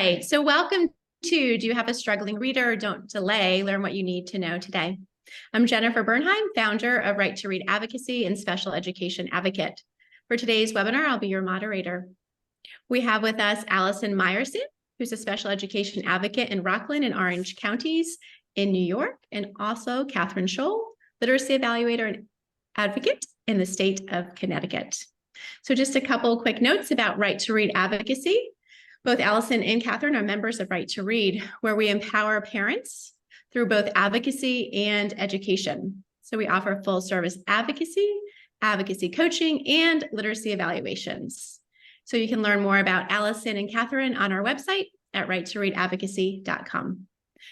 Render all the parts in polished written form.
right, so welcome to Do You Have a Struggling Reader? Don't delay, learn what you need to know today. I'm Jennifer Bernheim, founder of Right to Read Advocacy and Special Education Advocate. For today's webinar, I'll be your moderator. We have with us Allison Meyerson, who's a special education advocate in Rockland and Orange counties in New York, and also Catherine Scholl, literacy evaluator and advocate in the state of Connecticut. So just a couple quick notes about Right to Read Advocacy. Both Allison and Catherine are members of Right to Read, where we empower parents through both advocacy and education. So we offer full service advocacy, advocacy coaching, and literacy evaluations. So you can learn more about Allison and Catherine on our website at righttoreadadvocacy.com.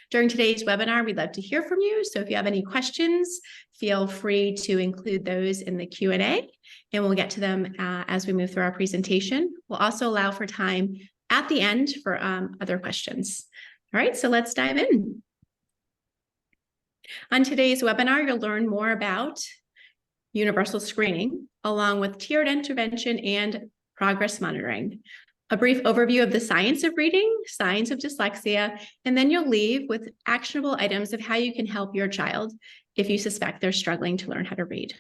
During today's webinar, we'd love to hear from you. So if you have any questions, feel free to include those in the Q&A, and we'll get to them as we move through our presentation. We'll also allow for time at the end for other questions. All right, so let's dive in. On today's webinar, you'll learn more about universal screening, along with tiered intervention and progress monitoring, a brief overview of the science of reading, science of dyslexia, and then you'll leave with actionable items of how you can help your child if you suspect they're struggling to learn how to read.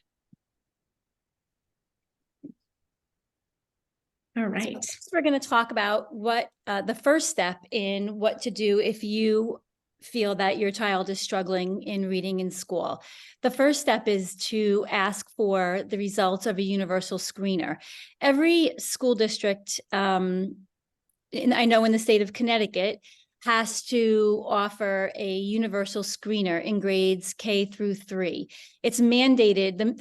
All right. So we're going to talk about what the first step in what to do if you feel that your child is struggling in reading in school. The first step is to ask for the results of a universal screener. Every school district, and I know in the state of Connecticut, has to offer a universal screener in grades K through 3. It's mandated,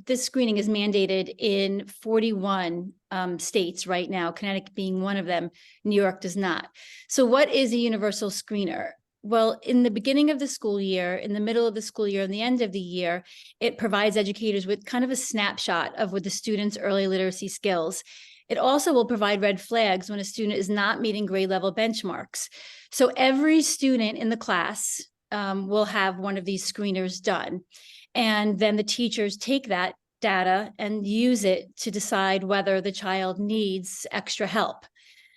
this screening is mandated in 41 states right now, Connecticut being one of them. New York does not. So what is a universal screener? Well, in the beginning of the school year, in the middle of the school year, and the end of the year, it provides educators with kind of a snapshot of what the student's early literacy skills. It also will provide red flags when a student is not meeting grade level benchmarks. So every student in the class will have one of these screeners done. And then the teachers take that data and use it to decide whether the child needs extra help.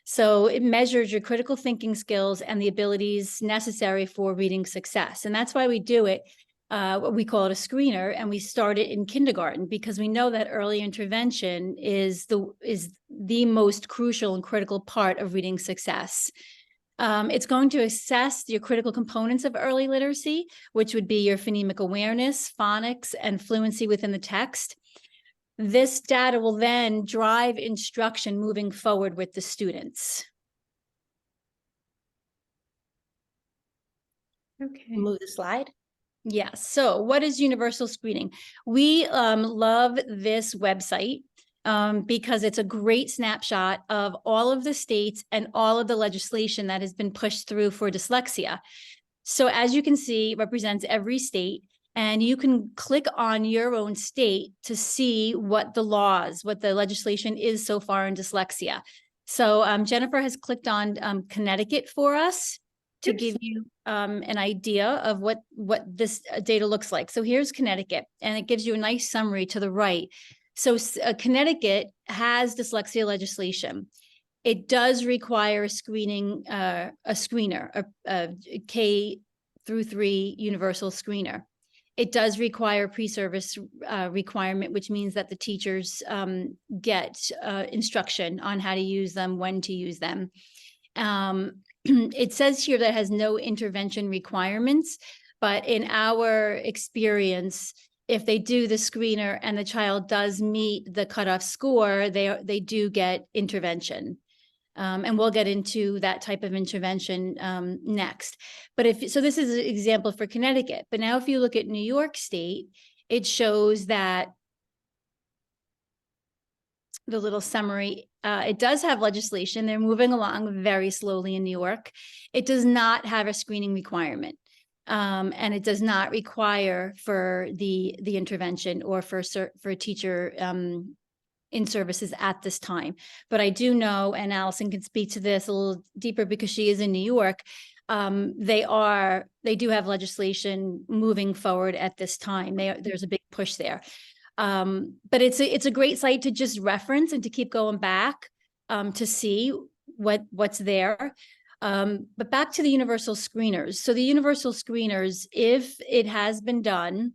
So it measures your critical thinking skills and the abilities necessary for reading success. And that's why we do it. We call it a screener, and we start it in kindergarten because we know that early intervention is the most crucial and critical part of reading success. It's going to assess your critical components of early literacy, which would be your phonemic awareness, phonics, and fluency within the text. This data will then drive instruction moving forward with the students. Okay. Move the slide. Yes. So what is universal screening? We love this website because it's a great snapshot of all of the states and all of the legislation that has been pushed through for dyslexia. So as you can see, it represents every state, and you can click on your own state to see what the laws, what the legislation is so far in dyslexia. So Jennifer has clicked on Connecticut for us to give you an idea of what this data looks like. So here's Connecticut, and it gives you a nice summary to the right. So Connecticut has dyslexia legislation. It does require a screening, a K through 3 universal screener. It does require pre-service requirement, which means that the teachers get instruction on how to use them, when to use them. It says here that it has no intervention requirements, but in our experience, if they do the screener and the child does meet the cutoff score, they do get intervention. And we'll get into that type of intervention next. But so this is an example for Connecticut. But now if you look at New York State, it shows that the little summary, it does have legislation. They're moving along very slowly in New York. It does not have a screening requirement. And it does not require for the intervention or for teacher in services at this time. But I do know, and Allison can speak to this a little deeper because she is in New York, they do have legislation moving forward at this time. There's a big push there. But it's a great site to just reference and to keep going back to see what's there. But back to the universal screeners. So the universal screeners, if it has been done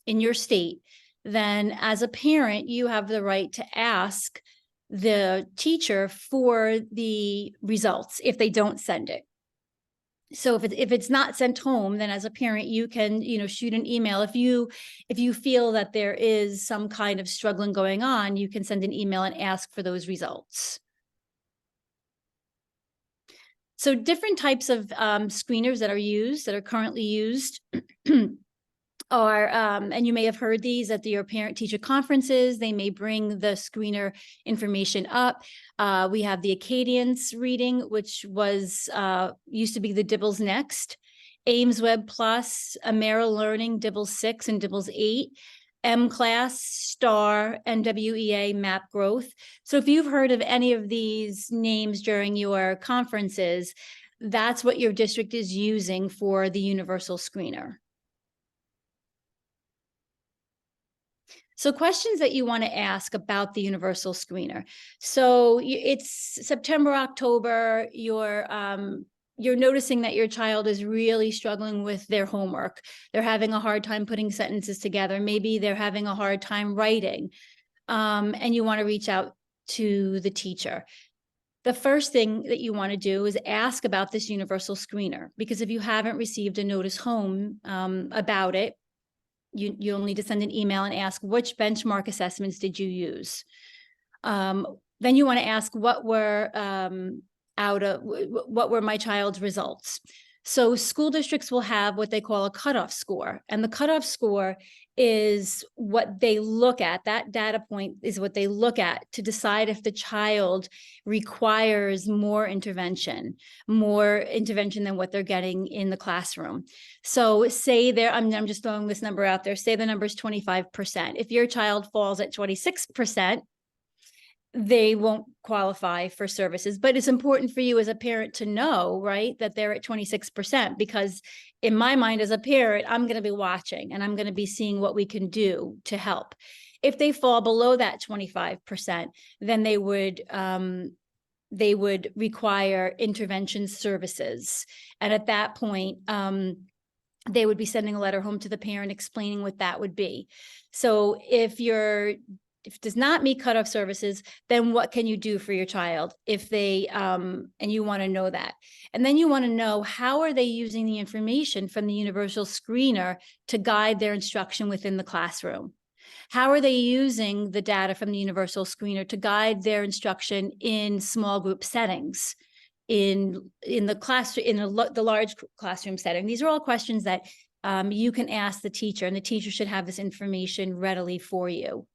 in your state, then as a parent, you have the right to ask the teacher for the results if they don't send it. So if it's not sent home, then as a parent, you can, shoot an email. If you feel that there is some kind of struggling going on, you can send an email and ask for those results. So different types of screeners that are currently used are, and you may have heard these at your parent-teacher conferences. They may bring the screener information up. We have the Acadience reading, which was used to be the Dibbles Next, Ames Web Plus, Amera Learning, Dibbles 6 and Dibbles 8, M-Class, STAR, NWEA, Map Growth. So if you've heard of any of these names during your conferences, that's what your district is using for the universal screener. So questions that you want to ask about the universal screener. So it's September, October, you're noticing that your child is really struggling with their homework. They're having a hard time putting sentences together. Maybe they're having a hard time writing, and you want to reach out to the teacher. The first thing that you want to do is ask about this universal screener, because if you haven't received a notice home about it, you'll need to send an email and ask, which benchmark assessments did you use? Then you want to ask, what were my child's results? So school districts will have what they call a cutoff score, and the cutoff score is what they look at. That data point is what they look at to decide if the child requires more intervention than what they're getting in the classroom. So say I'm just throwing this number out there, say the number is 25%. If your child falls at 26%, they won't qualify for services. But it's important for you as a parent to know, right, that they're at 26%, because in my mind as a parent, I'm going to be watching and I'm going to be seeing what we can do to help. If they fall below that 25%, then they would require intervention services. And at that point, they would be sending a letter home to the parent explaining what that would be. So if it does not meet cutoff services, then what can you do for your child if they, and you want to know that. And then you want to know, how are they using the information from the universal screener to guide their instruction within the classroom? How are they using the data from the universal screener to guide their instruction in small group settings, in the classroom, in the large classroom setting? These are all questions that you can ask the teacher, and the teacher should have this information readily for you.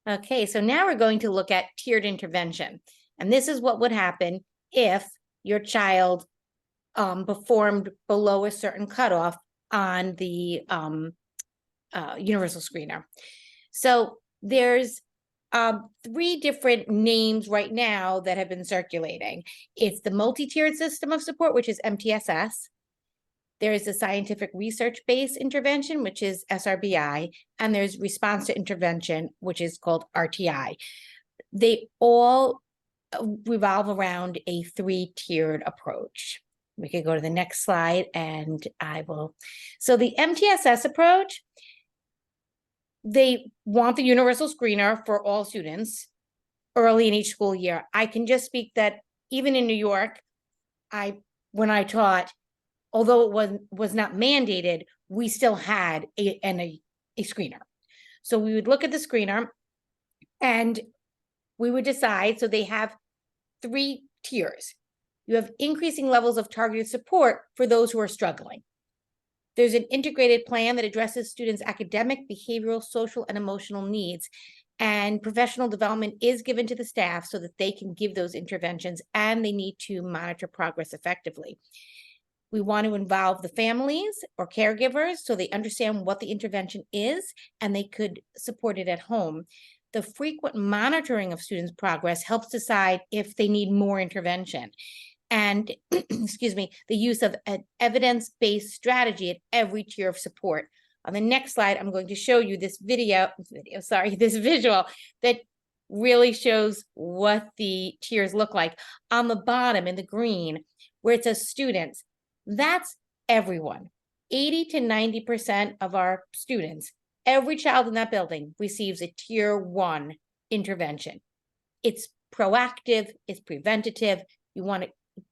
Okay, so now we're going to look at tiered intervention. And this is what would happen if your child performed below a certain cutoff on the universal screener. So there's 3 different names right now that have been circulating. It's the multi-tiered system of support, which is MTSS. There is a scientific research-based intervention, which is SRBI, and there's response to intervention, which is called RTI. They all revolve around a 3-tiered approach. We could go to the next slide and I will. So the MTSS approach, they want the universal screener for all students early in each school year. I can just speak that even in New York, when I taught, although it was not mandated, we still had a screener. So we would look at the screener and we would decide. So they have 3 tiers. You have increasing levels of targeted support for those who are struggling. There's an integrated plan that addresses students' academic, behavioral, social, and emotional needs. And professional development is given to the staff so that they can give those interventions, and they need to monitor progress effectively. We want to involve the families or caregivers so they understand what the intervention is and they could support it at home. The frequent monitoring of students' progress helps decide if they need more intervention. And, excuse me, the use of an evidence-based strategy at every tier of support. On the next slide, I'm going to show you this visual that really shows what the tiers look like. On the bottom in the green, where it says students, that's everyone. 80 to 90% of our students, every child in that building receives a tier 1 intervention. It's proactive, it's preventative. You want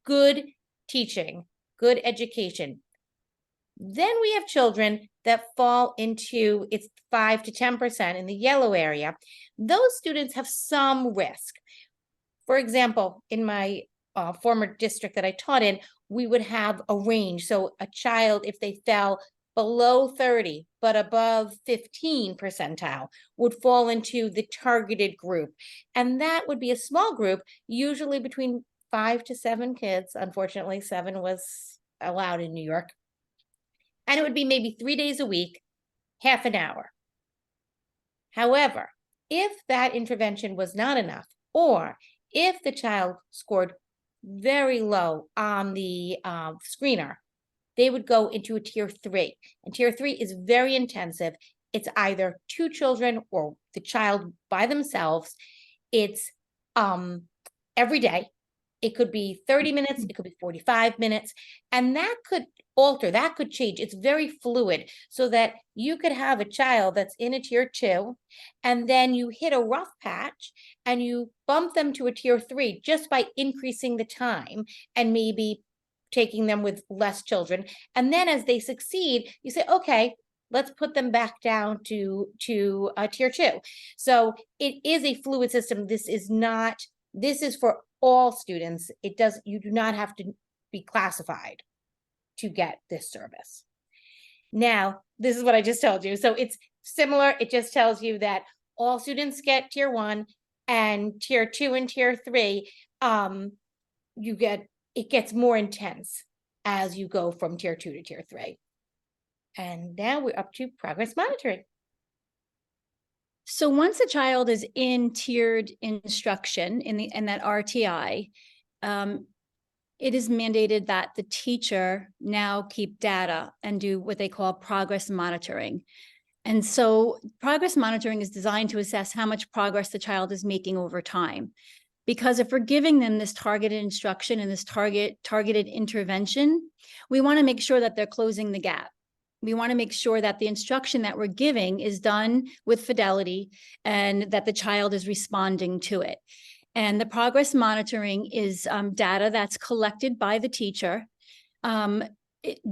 good teaching, good education. Then we have children that fall into it's 5 to 10% in the yellow area. Those students have some risk. For example, in my former district that I taught in, we would have a range. So a child, if they fell below 30 but above 15 percentile, would fall into the targeted group. And that would be a small group, usually between 5 to 7 kids. Unfortunately, 7 was allowed in New York. And it would be maybe 3 days a week, half an hour. However, if that intervention was not enough, or if the child scored very low on the screener, they would go into a tier 3. And tier 3 is very intensive. It's either 2 children or the child by themselves. It's every day. It could be 30 minutes, it could be 45 minutes, and that could alter, that could change. It's very fluid, so that you could have a child that's in a tier 2, and then you hit a rough patch and you bump them to a tier 3 just by increasing the time and maybe taking them with less children. And then as they succeed, you say, okay, let's put them back down to tier 2. So it is a fluid system. This is for all students. You do not have to be classified to get this service. Now, this is what I just told you. So it's similar. It just tells you that all students get tier 1, and tier 2 and tier 3, it gets more intense as you go from tier 2 to tier 3. And now we're up to progress monitoring. So once a child is in tiered instruction in that RTI, it is mandated that the teacher now keep data and do what they call progress monitoring. And so progress monitoring is designed to assess how much progress the child is making over time. Because if we're giving them this targeted instruction and this targeted intervention, we want to make sure that they're closing the gap. We want to make sure that the instruction that we're giving is done with fidelity and that the child is responding to it. And the progress monitoring is data that's collected by the teacher.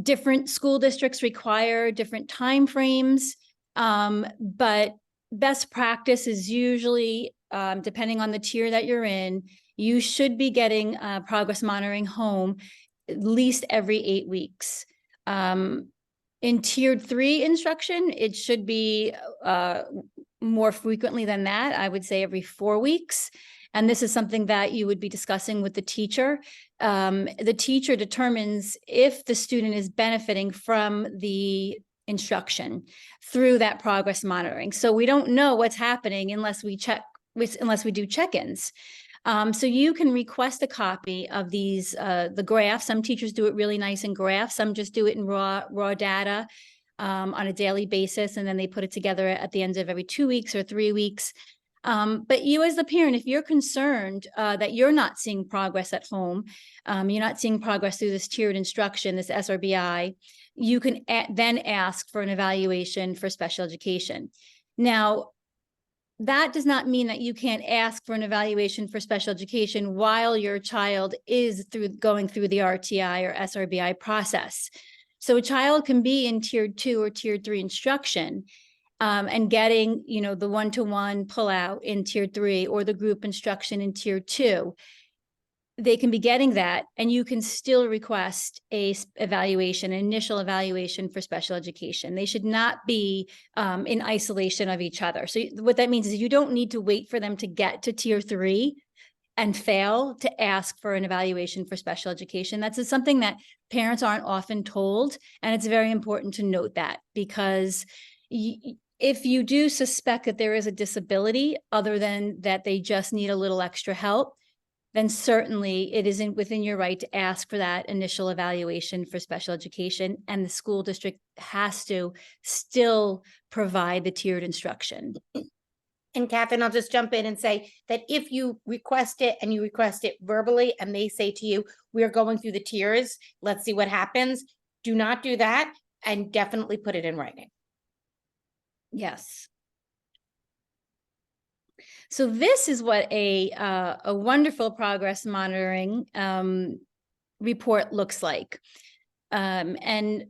Different school districts require different timeframes, but best practice is usually, depending on the tier that you're in, you should be getting progress monitoring home at least every 8 weeks. In tiered 3 instruction, it should be more frequently than that. I would say every 4 weeks. And this is something that you would be discussing with the teacher. The teacher determines if the student is benefiting from the instruction through that progress monitoring. So we don't know what's happening unless we do check-ins. So you can request a copy of these, the graphs. Some teachers do it really nice in graphs. Some just do it in raw data on a daily basis, and then they put it together at the end of every 2 weeks or 3 weeks. But you as the parent, if you're concerned that you're not seeing progress at home, you're not seeing progress through this tiered instruction, this SRBI, you can then ask for an evaluation for special education. Now, that does not mean that you can't ask for an evaluation for special education while your child is going through the RTI or SRBI process. So a child can be in tier 2 or tier 3 instruction and getting, the one-to-one pullout in tier 3 or the group instruction in tier 2. They can be getting that, and you can still request an initial evaluation for special education. They should not be in isolation of each other. So what that means is you don't need to wait for them to get to tier 3 and fail to ask for an evaluation for special education. That's something that parents aren't often told, and it's very important to note that, because if you do suspect that there is a disability other than that they just need a little extra help, then certainly it isn't within your right to ask for that initial evaluation for special education, and the school district has to still provide the tiered instruction. And Catherine, I'll just jump in and say that if you request it and you request it verbally and they say to you, we're going through the tiers, let's see what happens. Do not do that and definitely put it in writing. Yes. So this is what a wonderful progress monitoring report looks like. And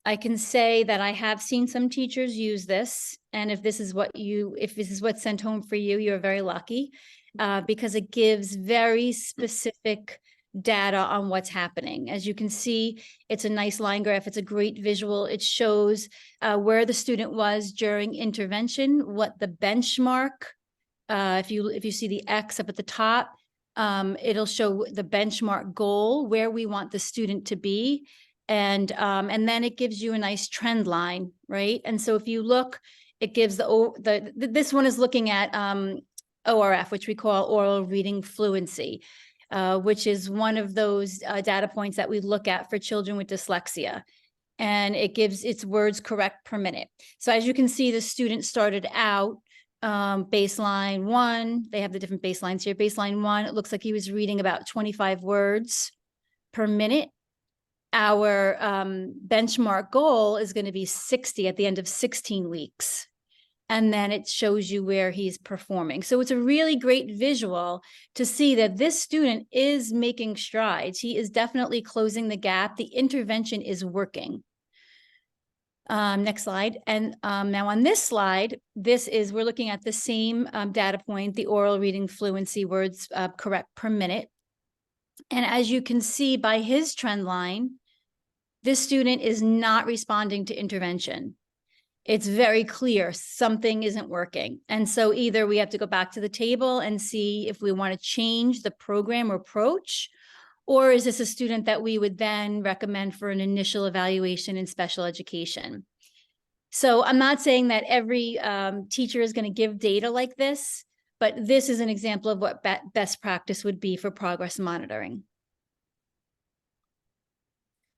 I can say that I have seen some teachers use this. And if this is what's sent home for you, you're very lucky because it gives very specific data on what's happening. As you can see, it's a nice line graph. It's a great visual. It shows where the student was during intervention, what the benchmark, if you see the X up at the top, it'll show the benchmark goal, where we want the student to be. And then it gives you a nice trend line, right? And so if you look, it gives this one is looking at ORF, which we call oral reading fluency, which is one of those data points that we look at for children with dyslexia. And it gives its words correct per minute. So as you can see, the student started out baseline 1. They have the different baselines here. Baseline 1, it looks like he was reading about 25 words per minute. Our benchmark goal is going to be 60 at the end of 16 weeks. And then it shows you where he's performing. So it's a really great visual to see that this student is making strides. He is definitely closing the gap. The intervention is working. Next slide. And now on this slide, we're looking at the same data point, the oral reading fluency, words correct per minute. And as you can see by his trend line, this student is not responding to intervention. It's very clear something isn't working. And so either we have to go back to the table and see if we want to change the program or approach, or is this a student that we would then recommend for an initial evaluation in special education? So I'm not saying that every teacher is going to give data like this, but this is an example of what best practice would be for progress monitoring.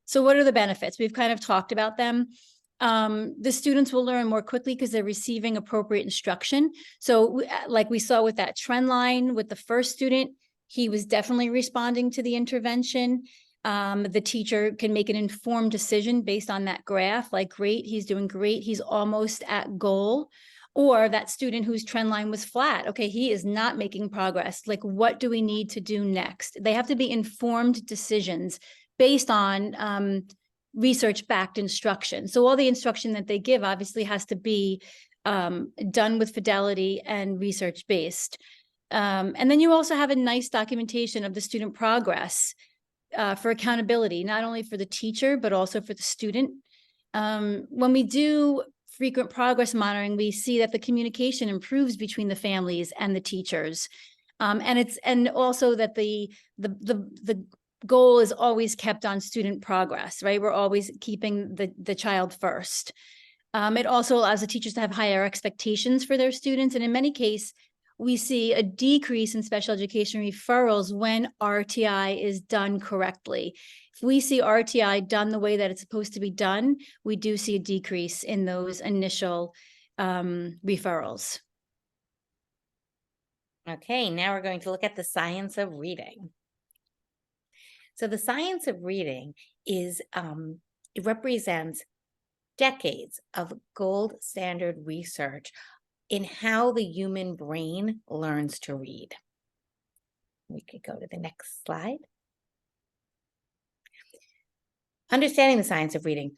So what are the benefits? We've kind of talked about them. The students will learn more quickly because they're receiving appropriate instruction. So like we saw with that trend line with the first student, he was definitely responding to the intervention. The teacher can make an informed decision based on that graph, like, great, he's doing great, he's almost at goal. Or that student whose trend line was flat, okay, he is not making progress. Like, what do we need to do next? They have to be informed decisions based on research-backed instruction. So all the instruction that they give obviously has to be done with fidelity and research-based. And then you also have a nice documentation of the student progress for accountability, not only for the teacher, but also for the student. When we do frequent progress monitoring, we see that the communication improves between the families and the teachers. And also that the goal is always kept on student progress, right? We're always keeping the child first. It also allows the teachers to have higher expectations for their students. And in many cases, we see a decrease in special education referrals when RTI is done correctly. If we see RTI done the way that it's supposed to be done, we do see a decrease in those initial referrals. Okay, now we're going to look at the science of reading. So the science of reading is, it represents decades of gold standard research in how the human brain learns to read. We could go to the next slide. Understanding the science of reading.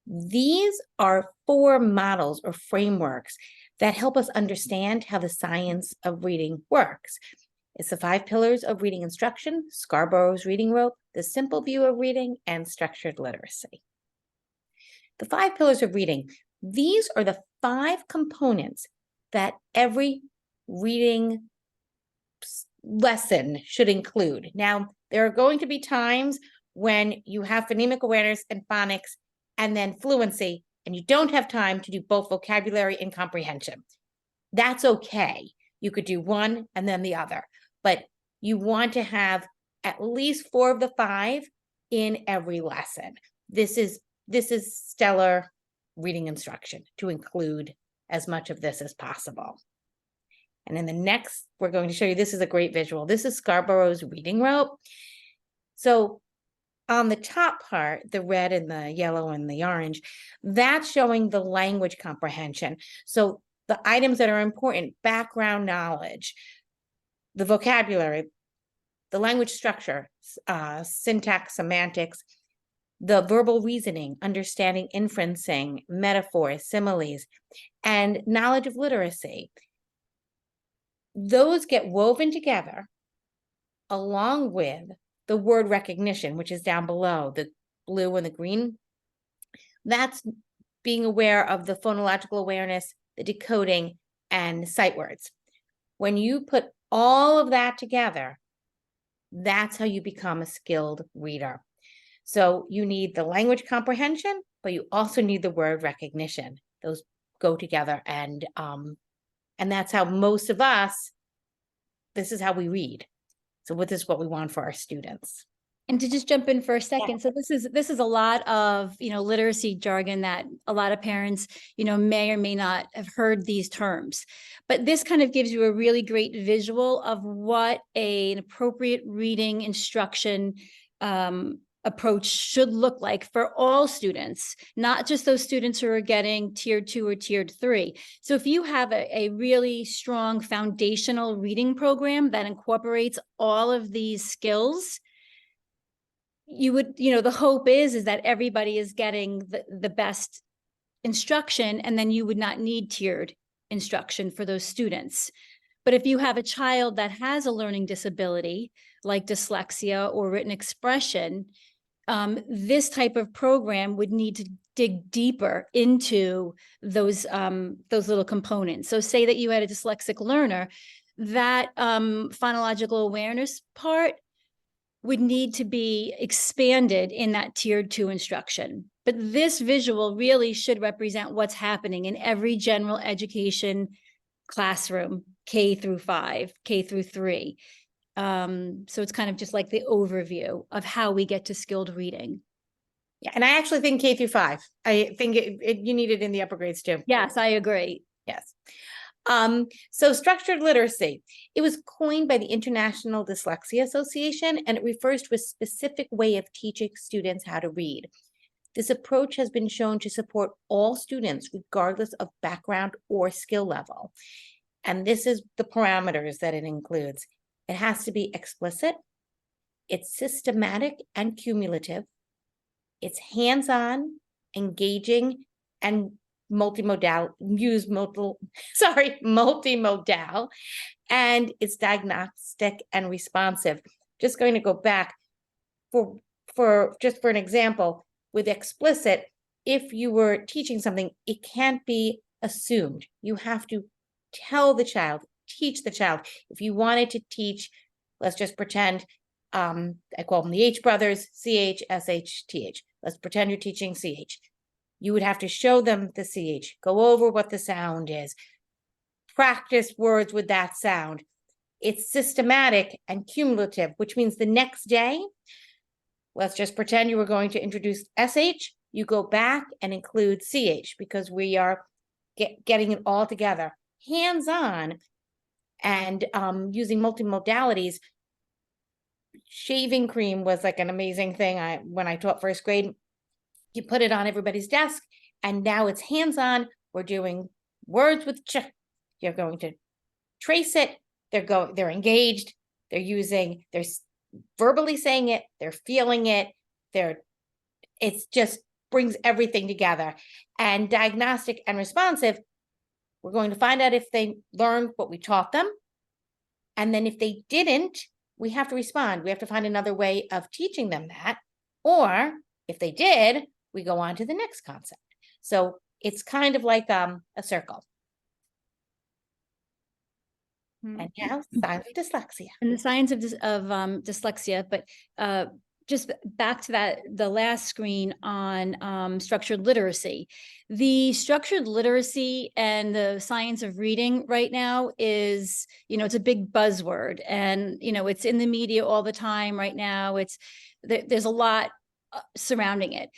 These are 4 models or frameworks that help us understand how the science of reading works. It's the 5 pillars of reading instruction, Scarborough's reading rope, the simple view of reading, and structured literacy. The 5 pillars of reading, these are the 5 components that every reading lesson should include. Now, there are going to be times when you have phonemic awareness and phonics and then fluency, and you don't have time to do both vocabulary and comprehension. That's okay. You could do one and then the other, but you want to have at least 4 of the 5 in every lesson. This is stellar reading instruction to include as much of this as possible. And in the next, we're going to show you, this is a great visual. This is Scarborough's reading rope. So on the top part, the red and the yellow and the orange, that's showing the language comprehension. So the items that are important, background knowledge, the vocabulary, the language structure, syntax, semantics, the verbal reasoning, understanding, inferencing, metaphors, similes, and knowledge of literacy. Those get woven together along with the word recognition, which is down below, the blue and the green. That's being aware of the phonological awareness, the decoding, and sight words. When you put all of that together, that's how you become a skilled reader. So you need the language comprehension, but you also need the word recognition. Those go together, and that's how most of us, this is how we read. So this is what we want for our students. And to just jump in for a second, so this is a lot of, literacy jargon that a lot of parents, may or may not have heard these terms. But this kind of gives you a really great visual of what an appropriate reading instruction approach should look like for all students, not just those students who are getting tiered 2 or tiered 3. So if you have a really strong foundational reading program that incorporates all of these skills, you would, the hope is that everybody is getting the best instruction, and then you would not need tiered instruction for those students. But if you have a child that has a learning disability, like dyslexia or written expression, this type of program would need to dig deeper into those little components. So say that you had a dyslexic learner, that phonological awareness part would need to be expanded in that tiered 2 instruction. But this visual really should represent what's happening in every general education classroom, K through 5, K through 3. So it's kind of just like the overview of how we get to skilled reading. Yeah, and I actually think K through 5. I think you need it in the upper grades too. Yes, I agree. Yes. So structured literacy, it was coined by the International Dyslexia Association, and it refers to a specific way of teaching students how to read. This approach has been shown to support all students, regardless of background or skill level. And this is the parameters that it includes. It has to be explicit, it's systematic and cumulative, it's hands-on, engaging, and multimodal, and it's diagnostic and responsive. Just going to go back for an example, with explicit, if you were teaching something, it can't be assumed. You have to tell the child, teach the child. If you wanted to teach, let's just pretend, I call them the H brothers, CH, SH, TH. Let's pretend you're teaching CH. You would have to show them the CH, go over what the sound is, practice words with that sound. It's systematic and cumulative, which means the next day, let's just pretend you were going to introduce SH, you go back and include CH, because we are getting it all together. Hands-on and using multimodalities. Shaving cream was like an amazing thing. When I taught first grade, you put it on everybody's desk, and now it's hands-on. We're doing words with ch. You're going to trace it. They're engaged. They're verbally saying it. They're feeling it. It's just brings everything together. And diagnostic and responsive, we're going to find out if they learned what we taught them. And then if they didn't, we have to respond. We have to find another way of teaching them that. Or if they did, we go on to the next concept. So it's kind of like a circle. And now, science of dyslexia. And the science of dyslexia, but just back to the last screen on structured literacy. The structured literacy and the science of reading right now is, it's a big buzzword, and, it's in the media all the time right now. There's a lot surrounding it.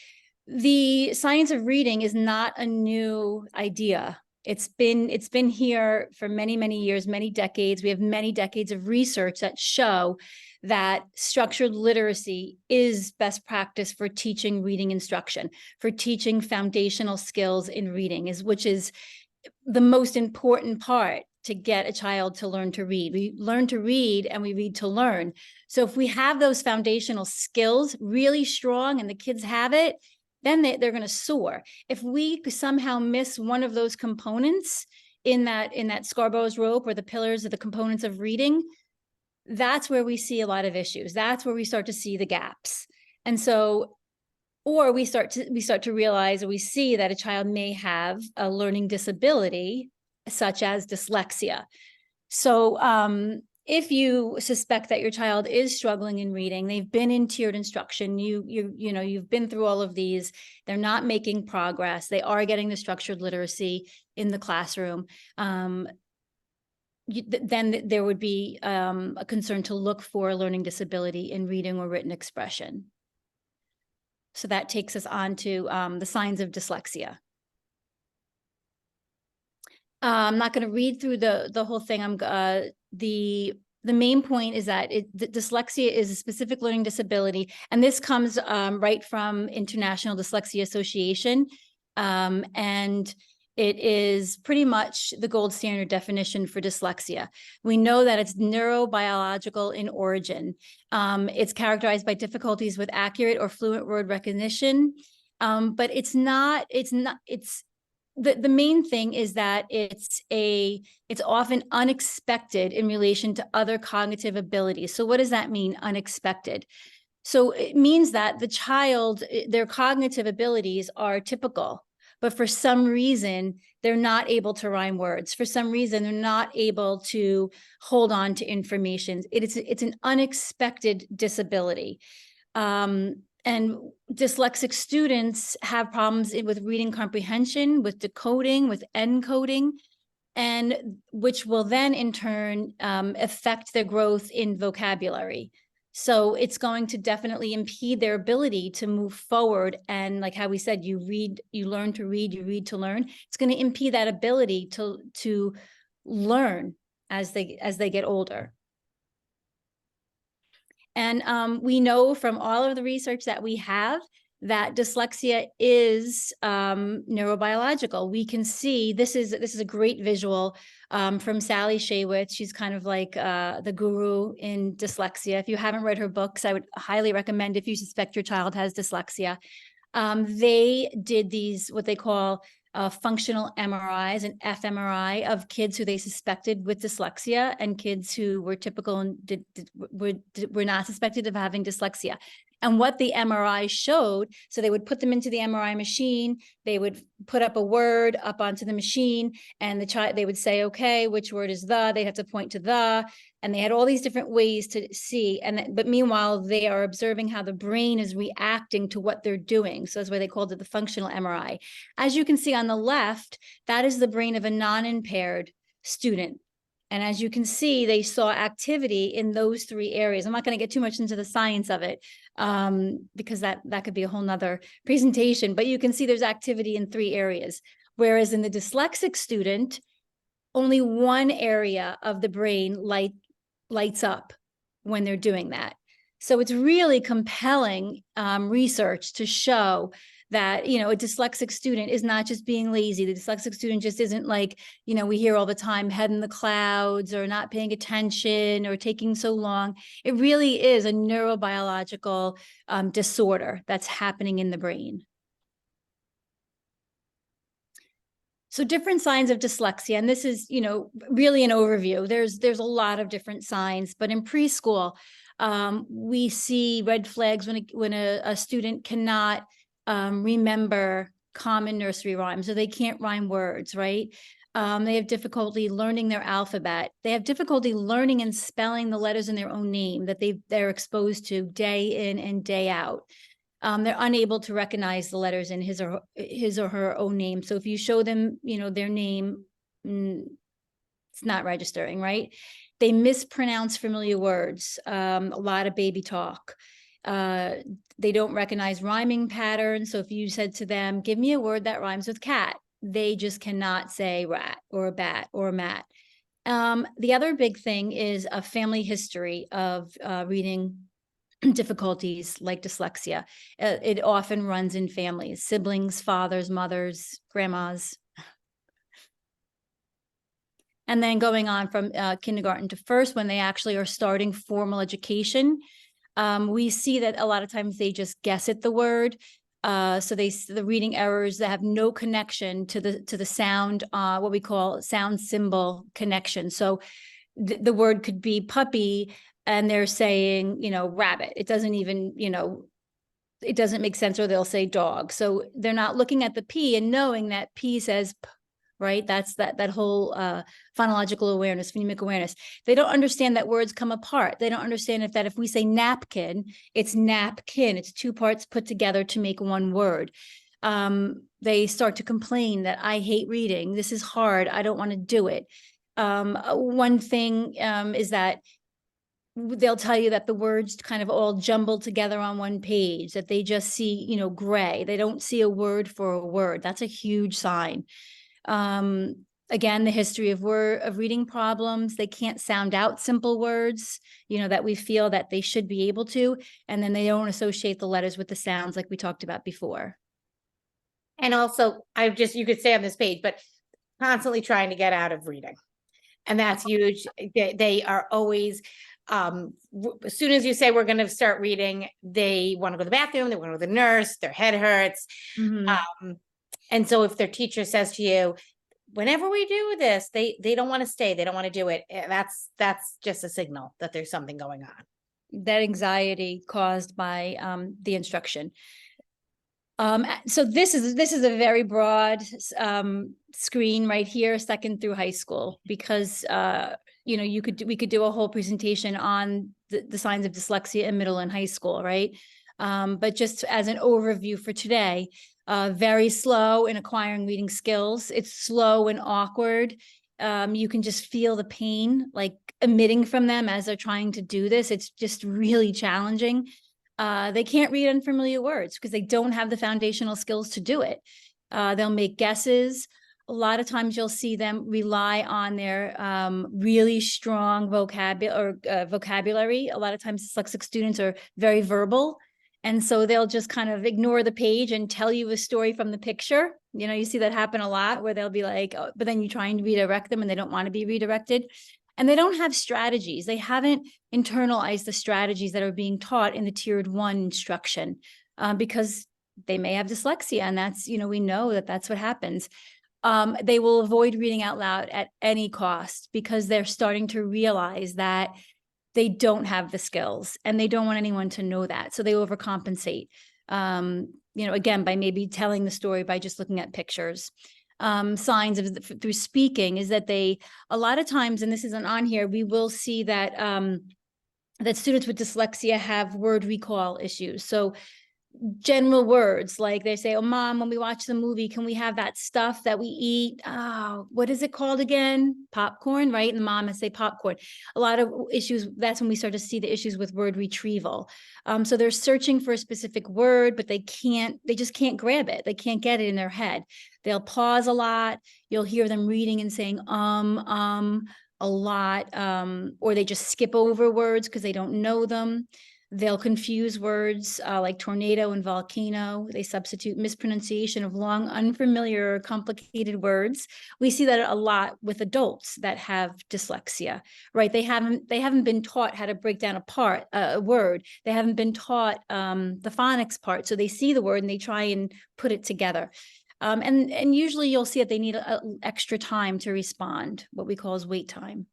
The science of reading is not a new idea. It's been here for many, many years, many decades. We have many decades of research that show that structured literacy is best practice for teaching reading instruction, for teaching foundational skills in reading, which is the most important part to get a child to learn to read. We learn to read and we read to learn. So if we have those foundational skills really strong and the kids have it, then they're going to soar. If we somehow miss one of those components in that Scarborough's rope, or the pillars of the components of reading, that's where we see a lot of issues. That's where we start to see the gaps. And so, or we start to realize, or we see that a child may have a learning disability, such as dyslexia. So if you suspect that your child is struggling in reading, they've been in tiered instruction, you've been through all of these, they're not making progress, they are getting the structured literacy in the classroom, then there would be a concern to look for a learning disability in reading or written expression. So that takes us on to the signs of dyslexia. I'm not going to read through the whole thing. The main point is that dyslexia is a specific learning disability, and this comes right from International Dyslexia Association, and it is pretty much the gold standard definition for dyslexia. We know that it's neurobiological in origin. It's characterized by difficulties with accurate or fluent word recognition, but the main thing is that it's often unexpected in relation to other cognitive abilities. So what does that mean, unexpected? So it means that the child, their cognitive abilities are typical, but for some reason, they're not able to rhyme words. For some reason, they're not able to hold on to information. It's an unexpected disability. And dyslexic students have problems with reading comprehension, with decoding, with encoding, and which will then in turn affect their growth in vocabulary. So it's going to definitely impede their ability to move forward. And like how we said, you learn to read, you read to learn. It's going to impede that ability to learn as they get older. And we know from all of the research that we have that dyslexia is neurobiological. We can see, this is a great visual from Sally Shaywitz. She's kind of like the guru in dyslexia. If you haven't read her books, I would highly recommend if you suspect your child has dyslexia. They did these, what they call functional MRIs and fMRI of kids who they suspected with dyslexia and kids who were typical and were not suspected of having dyslexia. And what the MRI showed, so they would put them into the MRI machine, they would put up a word up onto the machine, and they would say, okay, which word is the? They'd have to point to the, and they had all these different ways to see. But meanwhile, they are observing how the brain is reacting to what they're doing. So that's why they called it the functional MRI. As you can see on the left, that is the brain of a non-impaired student. And as you can see, they saw activity in those three areas. I'm not going to get too much into the science of it because that could be a whole nother presentation, but you can see there's activity in three areas. Whereas in the dyslexic student, only one area of the brain lights up when they're doing that. So it's really compelling research to show that, a dyslexic student is not just being lazy. The dyslexic student just isn't like, we hear all the time, head in the clouds or not paying attention or taking so long. It really is a neurobiological disorder that's happening in the brain. So different signs of dyslexia, and this is, really an overview. There's a lot of different signs, but in preschool, we see red flags when a student cannot remember common nursery rhymes, or they can't rhyme words, right? They have difficulty learning their alphabet. They have difficulty learning and spelling the letters in their own name that they're exposed to day in and day out. They're unable to recognize the letters in his or her own name. So if you show them, their name, it's not registering, right? They mispronounce familiar words, a lot of baby talk. They don't recognize rhyming patterns. So if you said to them, give me a word that rhymes with cat, they just cannot say rat or bat or mat. The other big thing is a family history of reading difficulties like dyslexia. It often runs in families, siblings, fathers, mothers, grandmas. And then going on from kindergarten to first, when they actually are starting formal education, we see that a lot of times they just guess at the word. So the reading errors that have no connection to the sound, what we call sound symbol connection. So the word could be puppy, and they're saying, rabbit. It doesn't even, it doesn't make sense, or they'll say dog. So they're not looking at the P and knowing that P says P, right? That's that whole phonological awareness, phonemic awareness. They don't understand that words come apart. They don't understand if we say napkin, it's napkin. It's two parts put together to make one word. They start to complain that I hate reading. This is hard. I don't want to do it. One thing is that they'll tell you that the words kind of all jumbled together on one page, that they just see, gray. They don't see a word for a word. That's a huge sign. Again, the history of reading problems. They can't sound out simple words, that we feel that they should be able to, and then they don't associate the letters with the sounds like we talked about before. And also, you could say on this page, but constantly trying to get out of reading. And that's huge. They are always, as soon as you say we're going to start reading, they want to go to the bathroom, they want to go to the nurse, their head hurts. Mm-hmm. And so if their teacher says to you, whenever we do this, they don't want to stay, they don't want to do it, that's just a signal that there's something going on. That anxiety caused by the instruction. So this is a very broad screen right here, second through high school, because we could do a whole presentation on the signs of dyslexia in middle and high school, right? But just as an overview for today, very slow in acquiring reading skills. It's slow and awkward. You can just feel the pain like emitting from them as they're trying to do this. It's just really challenging. They can't read unfamiliar words because they don't have the foundational skills to do it. They'll make guesses. A lot of times you'll see them rely on their really strong vocabulary. A lot of times dyslexic students are very verbal. And so they'll just kind of ignore the page and tell you a story from the picture. You see that happen a lot, where they'll be like, oh, but then you're trying to redirect them and they don't want to be redirected. And they don't have strategies. They haven't internalized the strategies that are being taught in the tiered 1 instruction because they may have dyslexia. And that's, we know that that's what happens. They will avoid reading out loud at any cost because they're starting to realize that they don't have the skills and they don't want anyone to know that. So they overcompensate, again, by maybe telling the story by just looking at pictures. Signs of through speaking is that they, a lot of times, and this isn't on here, we will see that that students with dyslexia have word recall issues. So general words, like they say, oh, mom, when we watch the movie, can we have that stuff that we eat? Oh, what is it called again? Popcorn, right? And the mom would say popcorn. A lot of issues, that's when we start to see the issues with word retrieval. So they're searching for a specific word, but they just can't grab it. They can't get it in their head. They'll pause a lot. You'll hear them reading and saying, a lot, or they just skip over words because they don't know them. They'll confuse words like tornado and volcano. They substitute mispronunciation of long, unfamiliar, or complicated words. We see that a lot with adults that have dyslexia, right? They haven't been taught how to break down a word. They haven't been taught the phonics part. So they see the word and they try and put it together. And usually you'll see that they need a extra time to respond, what we call as wait time.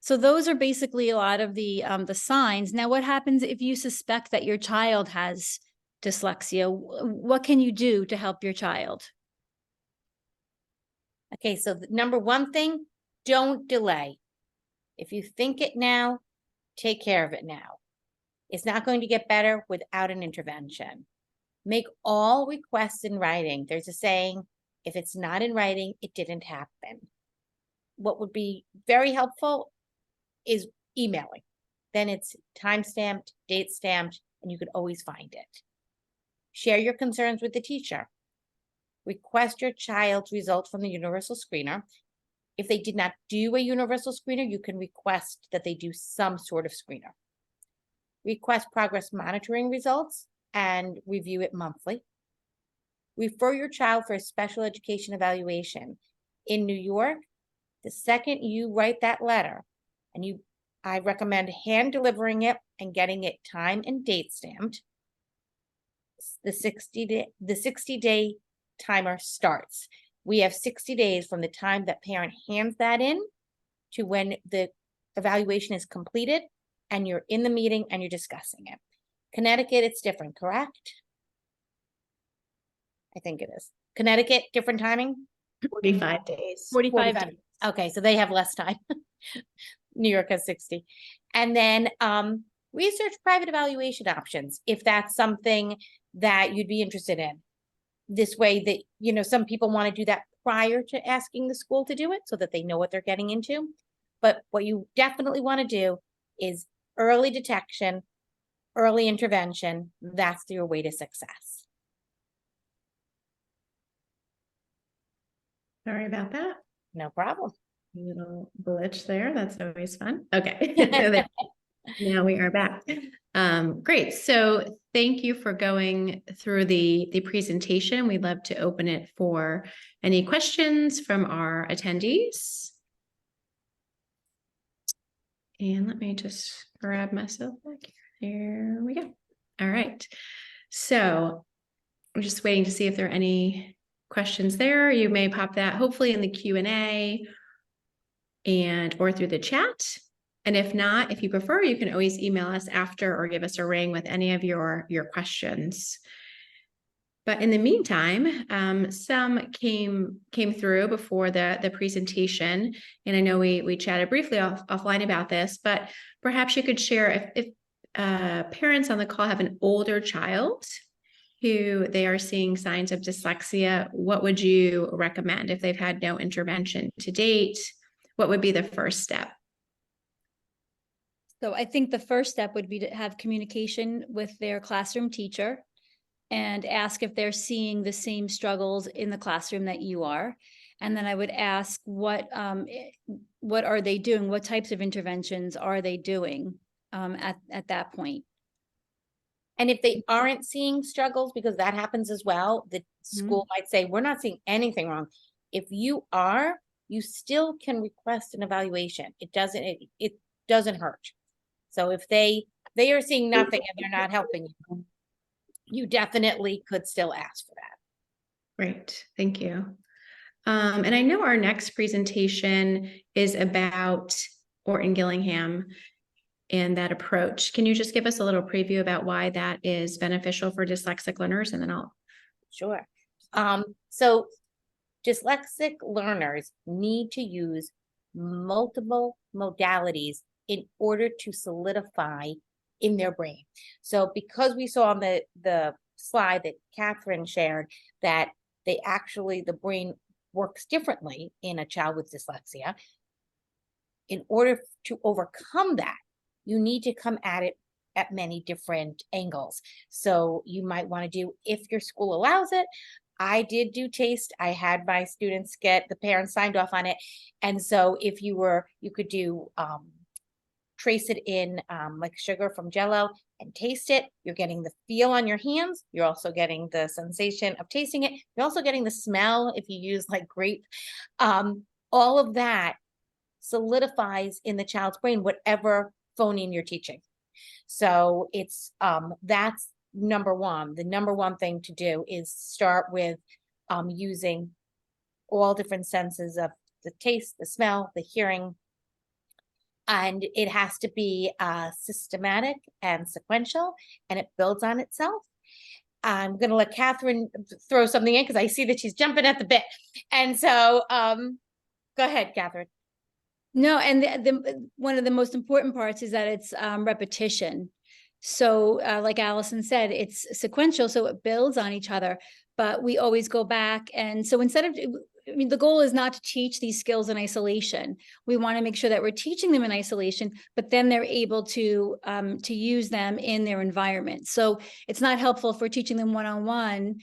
So those are basically a lot of the signs. Now, what happens if you suspect that your child has dyslexia? What can you do to help your child? Okay, so the number one thing, don't delay. If you think it now, take care of it now. It's not going to get better without an intervention. Make all requests in writing. There's a saying, if it's not in writing, it didn't happen. What would be very helpful is emailing. Then it's time-stamped, date-stamped, and you could always find it. Share your concerns with the teacher. request your child's results from the universal screener. If they did not do a universal screener, you can request that they do some sort of screener. Request progress monitoring results and review it monthly. Refer your child for a special education evaluation. In New York, the second you write that letter, and I recommend hand delivering it and getting it time and date stamped, the 60-day timer starts. We have 60 days from the time that parent hands that in to when the evaluation is completed and you're in the meeting and you're discussing it. Connecticut, it's different, correct? I think it is. Connecticut, different timing? 45 days. 45 days. Okay, so they have less time. New York has 60. And then research private evaluation options, if that's something that you'd be interested in. This way that, you know, some people want to do that prior to asking the school to do it so that they know what they're getting into. But what you definitely want to do is early detection, early intervention. That's your way to success. Sorry about that. No problem. Little glitch there. That's always fun. Okay. Now we are back. Great. So thank you for going through the presentation. We'd love to open it for any questions from our attendees. And let me just grab myself back here. Here we go. All right. So I'm just waiting to see if there are any questions there. You may pop that hopefully in the Q&A or through the chat. And if not, if you prefer, you can always email us after or give us a ring with any of your questions. But in the meantime, some came through before the presentation, and I know we chatted briefly offline about this, but perhaps you could share if parents on the call have an older child who they are seeing signs of dyslexia, what would you recommend if they've had no intervention to date? What would be the first step? So I think the first step would be to have communication with their classroom teacher and ask if they're seeing the same struggles in the classroom that you are. And then I would ask what are they doing? What types of interventions are they doing at that point? And if they aren't seeing struggles, because that happens as well, the school might say, we're not seeing anything wrong. If you are, you still can request an evaluation. It doesn't hurt. So if they are seeing nothing and they're not helping you, you definitely could still ask for that. Great, thank you. And I know our next presentation is about Orton-Gillingham and that approach. Can you just give us a little preview about why that is beneficial for dyslexic learners? And then I'll... Sure. So dyslexic learners need to use multiple modalities in order to solidify in their brain. So because we saw on the slide that Catherine shared that the brain works differently in a child with dyslexia, in order to overcome that, you need to come at it at many different angles. So you might want to do, if your school allows it, I did do taste. I had my students get the parents signed off on it. And so if you could do trace it in like sugar from Jell-O and taste it. You're getting the feel on your hands. You're also getting the sensation of tasting it. You're also getting the smell if you use like grape. All of that solidifies in the child's brain whatever phoneme you're teaching. So it's that's number one. The number one thing to do is start with using all different senses of the taste, the smell, the hearing. And it has to be systematic and sequential, and it builds on itself. I'm going to let Catherine throw something in because I see that she's jumping at the bit. And so go ahead, Catherine. No, and one of the most important parts is that it's repetition. So like Allison said, it's sequential, so it builds on each other, but we always go back. And so instead of, I mean, the goal is not to teach these skills in isolation. We want to make sure that we're teaching them in isolation, but then they're able to use them in their environment. So it's not helpful if we're teaching them one-on-one,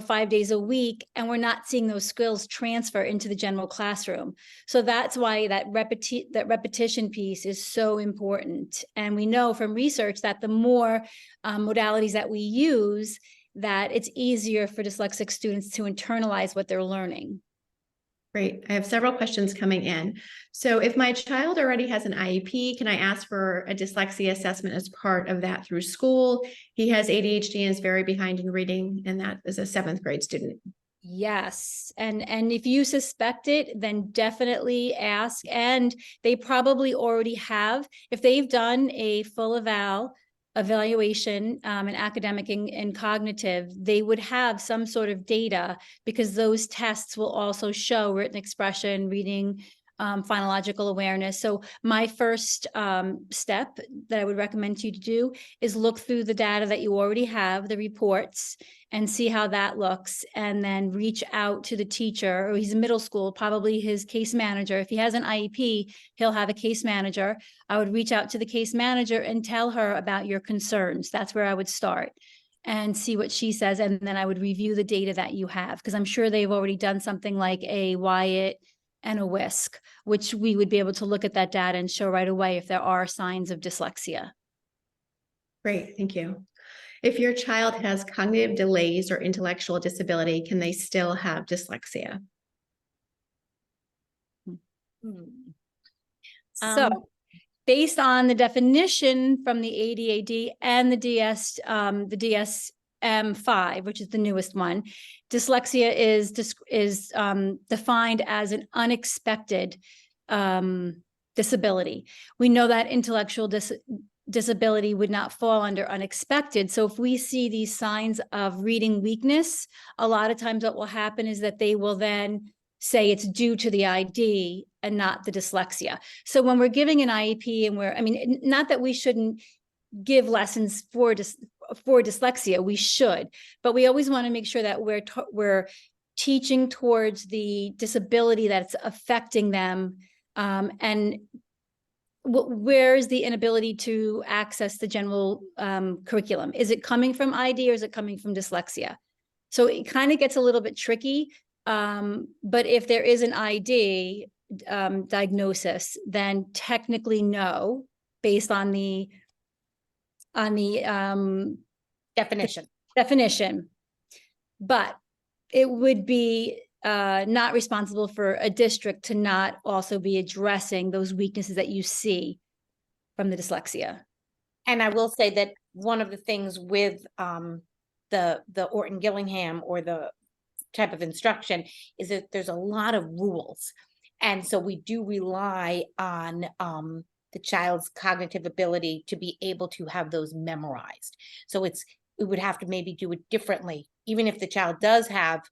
5 days a week, and we're not seeing those skills transfer into the general classroom. So that's why that repetition piece is so important. And we know from research that the more modalities that we use, that it's easier for dyslexic students to internalize what they're learning. Great. I have several questions coming in. So if my child already has an IEP, can I ask for a dyslexia assessment as part of that through school? He has ADHD and is very behind in reading, and that is a 7th grade student. Yes. And if you suspect it, then definitely ask. And they probably already have, if they've done a full evaluation in academic and cognitive, they would have some sort of data, because those tests will also show written expression, reading, phonological awareness. So my first step that I would recommend you to do is look through the data that you already have, the reports, and see how that looks, and then reach out to the teacher, or he's in middle school, probably his case manager. If he has an IEP, he'll have a case manager. I would reach out to the case manager and tell her about your concerns. That's where I would start, and see what she says. And then I would review the data that you have, because I'm sure they've already done something like a Wyatt and a WISC, which we would be able to look at that data and show right away if there are signs of dyslexia. Great, thank you. If your child has cognitive delays or intellectual disability, can they still have dyslexia? So based on the definition from the ADAD and the DSM-5, which is the newest one, dyslexia is defined as an unexpected disability. We know that intellectual disability would not fall under unexpected. So if we see these signs of reading weakness, a lot of times what will happen is that they will then say it's due to the ID and not the dyslexia. So when we're giving an IEP, and not that we shouldn't give lessons for dyslexia, we should, but we always want to make sure that we're teaching towards the disability that's affecting them, and where is the inability to access the general curriculum? Is it coming from ID or is it coming from dyslexia? So it kind of gets a little bit tricky, but if there is an ID diagnosis, then technically no, based on the definition. But it would be not responsible for a district to not also be addressing those weaknesses that you see from the dyslexia. And I will say that one of the things with the Orton-Gillingham, or the type of instruction, is that there's a lot of rules. And so we do rely on the child's cognitive ability to be able to have those memorized. So we would have to maybe do it differently. Even if the child does have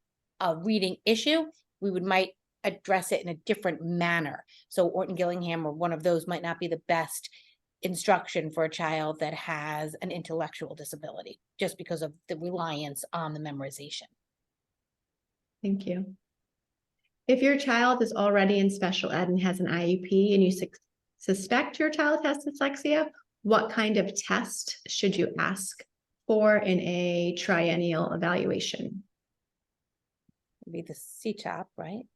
a reading issue, we might address it in a different manner. So Orton-Gillingham or one of those might not be the best instruction for a child that has an intellectual disability, just because of the reliance on the memorization. Thank you. If your child is already in special ed and has an IEP and you suspect your child has dyslexia, what kind of test should you ask for in a triennial evaluation? Be the C-top, right?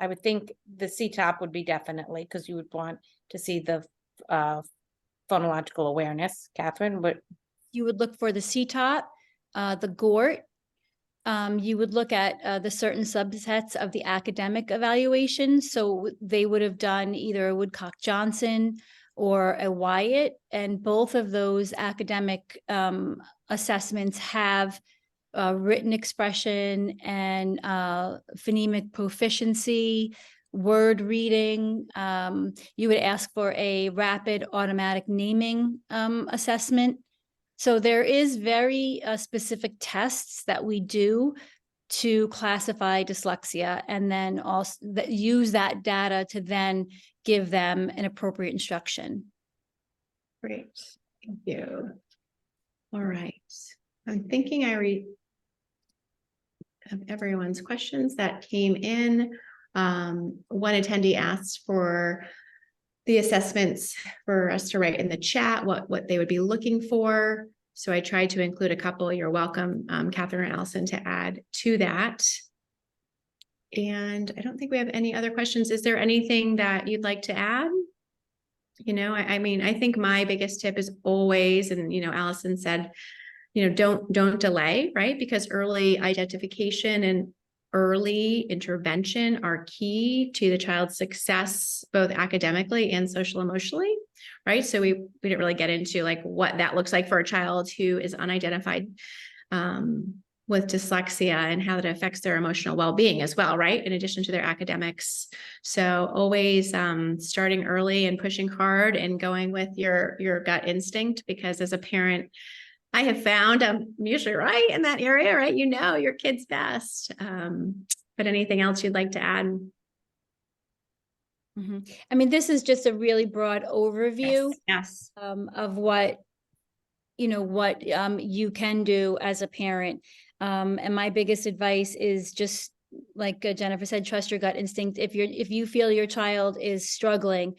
I would think the C-top would be definitely, because you would want to see the phonological awareness. Catherine, but you would look for the C-top, the GORT. You would look at the certain subsets of the academic evaluation. So they would have done either a Woodcock-Johnson or a Wyatt, and both of those academic assessments have written expression and phonemic proficiency, word reading. You would ask for a rapid automatic naming assessment. So there is very specific tests that we do to classify dyslexia, and then also use that data to then give them an appropriate instruction. Great, thank you. All right, I'm thinking I of everyone's questions that came in. One attendee asked for the assessments for us to write in the chat, what they would be looking for. So I tried to include a couple. You're welcome, Catherine and Allison, to add to that. And I don't think we have any other questions. Is there anything that you'd like to add? You know, I mean, I think my biggest tip is always, and, you know, Allison said, you know, don't delay, right? Because early identification and early intervention are key to the child's success, both academically and social emotionally, right? So we didn't really get into like what that looks like for a child who is unidentified with dyslexia and how that affects their emotional well-being as well, right? In addition to their academics. So always starting early and pushing hard and going with your gut instinct, because as a parent, I have found I'm usually right in that area, right? You know your kid's best. But anything else you'd like to add? I mean, this is just a really broad overview Yes. of what, you know, what you can do as a parent. And my biggest advice is just like Jennifer said, trust your gut instinct. If you feel your child is struggling,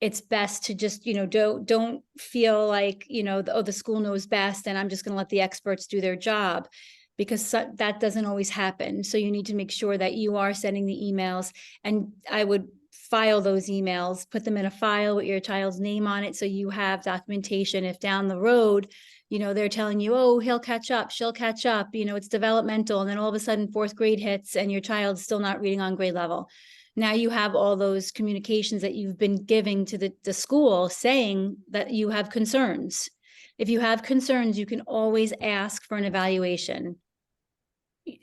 it's best to just, you know, don't feel like, you know, the school knows best and I'm just going to let the experts do their job, because that doesn't always happen. So you need to make sure that you are sending the emails, and I would file those emails, put them in a file with your child's name on it, so you have documentation. If down the road, you know, they're telling you, oh, he'll catch up, she'll catch up, you know, it's developmental, and then all of a sudden fourth grade hits and your child's still not reading on grade level. Now you have all those communications that you've been giving to the school saying that you have concerns. If you have concerns, you can always ask for an evaluation.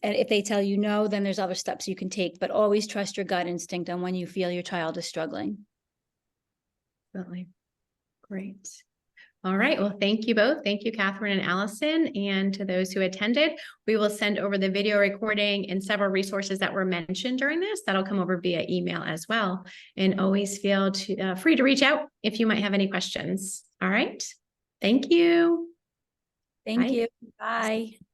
And if they tell you no, then there's other steps you can take, but always trust your gut instinct on when you feel your child is struggling. Definitely. Great. All right. Well, thank you both. Thank you, Catherine and Allison. And to those who attended, we will send over the video recording and several resources that were mentioned during this. That'll come over via email as well. And always feel free to reach out if you might have any questions. All right. Thank you. Thank Bye. you. Bye.